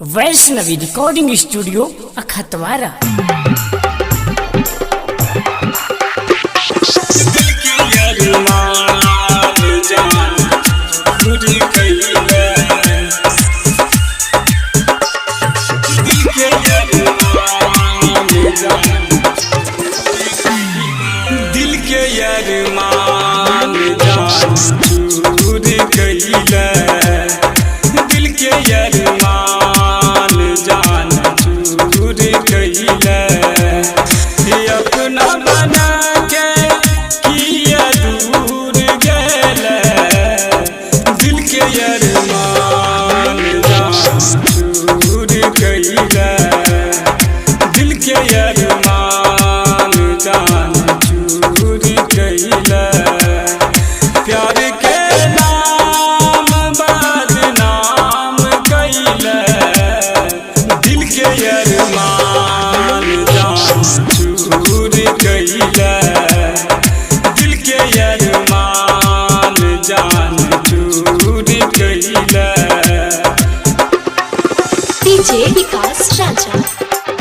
Vaishnavi recording studio अखतवारा। दिल के अरमान जान चूर कइला, दिल के अरमान जान चूर कइला, अपना बना के किया दूर गेला, दिल के अरमान जान चूर कइला, दिल के अरमान जान चूर कइला, प्यार के नाम बदनाम कइला, दिल के अरमान जान चूर कइला, दिल के अरमान जान चूर कइला। डीजे विकास राजा,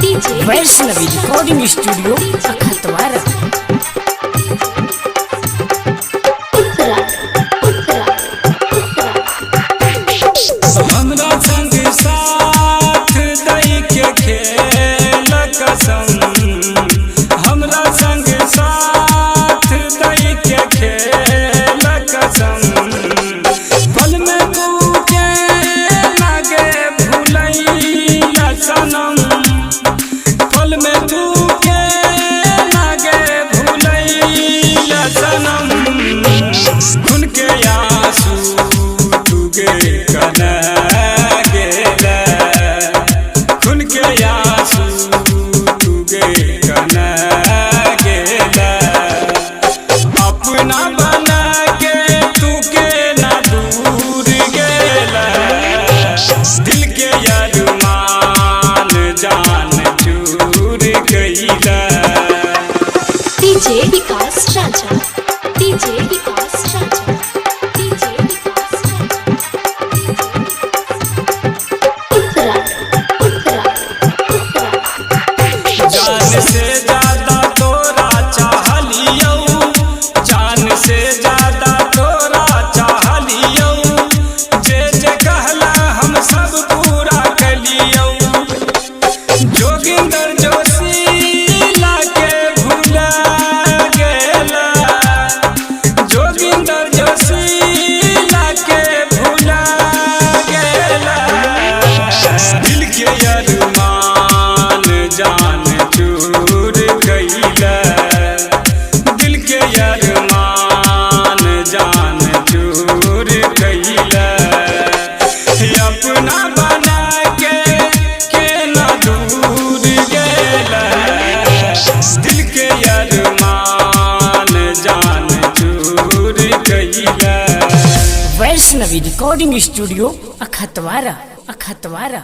डीजे वैष्णवी रिकॉर्डिंग स्टूडियो अखतवारा। हमरा संग साथ दै के खेल कसम, हमरा संग साथ दै के खेल कसम, पल में तू के लागे भुलैया सनम, पल में तू के लागे भुलैया सनम, खून के आंसू तुगे कना गेला, खून के आंसू तुगे कना गेला, अपना बना के तुके ना दूर गेला, दिल के अरमान जान चूर गइला। डीजे विकास राजा, डीजे विकास राजा, डीजे विकास जान से ज्यादा तोरा चाहलियो, जान से ज्यादा तोरा चाहलियो, जे जे कहला हम सब पूरा कलियो, जोगिंदर जोशीला के भूला गेला, जोगिंदर जोशीला के भूला गेला, दिल के अरमान जान चूर गइला, दिल के अरमान जान चूर गइला, अपना बना के ना दूर गेला, दिल के अरमान जान चूर गइला। वैष्णवी रिकॉर्डिंग स्टूडियो अखतवारा अखतवारा।